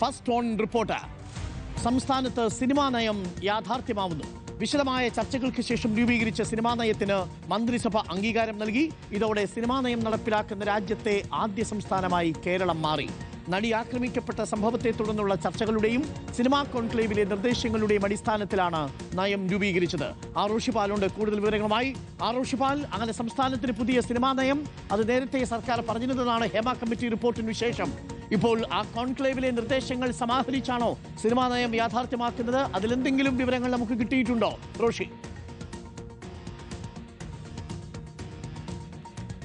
First on report. സംസ്ഥാനത്ത് cinema നയം യാഥാർത്ഥ്യമാവുന്നു. വിശദമായ ചർച്ചകൾക്ക് ശേഷം രൂപീകരിച്ച സിനിമാ നയത്തിന് മന്ത്രിസഭ അംഗീകാരം നൽകി. ഇതോടെ സിനിമാ നയം നടപ്പിലാക്കുന്ന രാജ്യത്തെ ആദ്യ സംസ്ഥാനമായി കേരളം മാറി. നടി ആക്രമിക്കപ്പെട്ട സംഭവത്തെ തുടർന്നുള്ള ചർച്ചകളുടെയും സിനിമാ കോൺക്ലേവിലെ നിർദ്ദേശങ്ങളുടെയും അടിസ്ഥാനത്തിലാണ് നയം രൂപീകരിച്ചത്. ആറോഷിപാലുണ്ട് കൂടുതൽ വിവരങ്ങളുമായി. ആറോഷിപാൽ, അങ്ങനെ സംസ്ഥാനത്തിന് പുതിയ സിനിമാ നയം അത് നേരത്തെ സർക്കാർ പറഞ്ഞിരുന്നതാണ് ഹേമ കമ്മിറ്റി റിപ്പോർട്ടിന് വിശേഷം. ഇപ്പോൾ ആ കോൺക്ലേവിലെ നിർദ്ദേശങ്ങൾ സമാഹരിച്ചാണോ സിനിമാ നയം യാഥാർത്ഥ്യമാക്കുന്നത്? അതിലെന്തെങ്കിലും വിവരങ്ങൾ നമുക്ക് കിട്ടിയിട്ടുണ്ടോ റോഷി?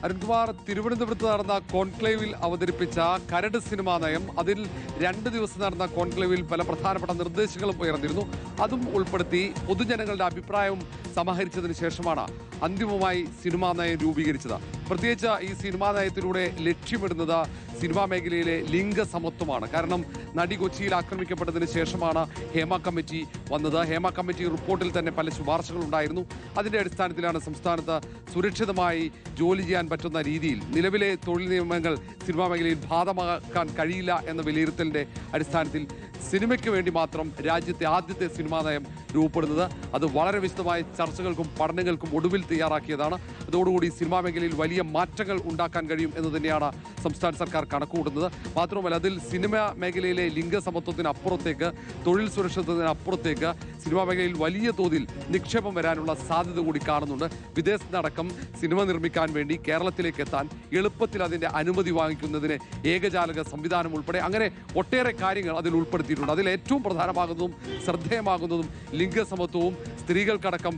അരുൺകുമാർ, തിരുവനന്തപുരത്ത് നടന്ന കോൺക്ലേവിൽ അവതരിപ്പിച്ച കരട് സിനിമാ നയം, അതിൽ 2 ദിവസം നടന്ന കോൺക്ലേവിൽ പല പ്രധാനപ്പെട്ട നിർദ്ദേശങ്ങളും ഉയർന്നിരുന്നു. അതും ഉൾപ്പെടുത്തി പൊതുജനങ്ങളുടെ അഭിപ്രായവും സമാഹരിച്ചതിന് ശേഷമാണ് അന്തിമമായി സിനിമാ നയം രൂപീകരിച്ചത്. പ്രത്യേകിച്ച് ഈ സിനിമാ നയത്തിലൂടെ ലക്ഷ്യമിടുന്നത് സിനിമാ മേഖലയിലെ ലിംഗസമത്വമാണ്. കാരണം നടി കൊച്ചിയിൽ ആക്രമിക്കപ്പെട്ടതിന് ശേഷമാണ് ഹേമ കമ്മിറ്റി വന്നത്. ഹേമ കമ്മിറ്റി റിപ്പോർട്ടിൽ തന്നെ പല ശുപാർശകളുണ്ടായിരുന്നു. അതിൻ്റെ അടിസ്ഥാനത്തിലാണ് സംസ്ഥാനത്ത് സുരക്ഷിതമായി ജോലി ചെയ്യാൻ പറ്റുന്ന രീതിയിൽ നിലവിലെ തൊഴിൽ നിയമങ്ങൾ സിനിമാ മേഖലയിൽ ബാധകമാക്കാൻ കഴിയില്ല എന്ന വിലയിരുത്തലിൻ്റെ അടിസ്ഥാനത്തിൽ സിനിമയ്ക്ക് വേണ്ടി മാത്രം രാജ്യത്തെ ആദ്യത്തെ സിനിമാ നയം രൂപപ്പെടുന്നത്. അത് വളരെ വിശദമായ ചർച്ചകൾക്കും പഠനങ്ങൾക്കും ഒടുവിൽ തയ്യാറാക്കിയതാണ്. അതോടുകൂടി സിനിമാ മേഖലയിൽ വലിയ മാറ്റങ്ങൾ ഉണ്ടാക്കാൻ കഴിയും എന്ന് തന്നെയാണ് സംസ്ഥാന സർക്കാർ കണക്കുകൂട്ടുന്നത്. മാത്രമല്ല, അതിൽ സിനിമാ മേഖലയിലെ ലിംഗസമത്വത്തിന് അപ്പുറത്തേക്ക്, തൊഴിൽ സുരക്ഷിതത്വത്തിന് അപ്പുറത്തേക്ക് സിനിമാ മേഖലയിൽ വലിയ തോതിൽ നിക്ഷേപം വരാനുള്ള സാധ്യത കൂടി കാണുന്നുണ്ട്. വിദേശത്തടക്കം സിനിമ നിർമ്മിക്കാൻ വേണ്ടി കേരളത്തിലേക്ക് എത്താൻ എളുപ്പത്തിൽ അതിൻ്റെ അനുമതി വാങ്ങിക്കുന്നതിന് ഏകജാലക സംവിധാനം ഉൾപ്പെടെ അങ്ങനെ ഒട്ടേറെ കാര്യങ്ങൾ അതിൽ ഉൾപ്പെടുത്തിയിട്ടുണ്ട്. അതിൽ ഏറ്റവും പ്രധാനമാകുന്നതും ശ്രദ്ധേയമാകുന്നതും ലിംഗസമത്വവും സ്ത്രീകൾക്കടക്കം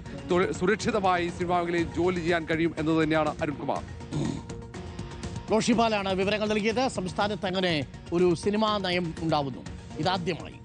സുരക്ഷിതമായി സിനിമാ മേഖലയിൽ ജോലി ചെയ്യാൻ കഴിയും എന്നത് തന്നെയാണ്. അരുൺകുമാർ, റോഷിപാലാണ് വിവരങ്ങൾ നൽകിയത്. സംസ്ഥാനത്ത് അങ്ങനെ ഒരു സിനിമാ നയം ഉണ്ടാവുന്നു, ഇതാദ്യമായി.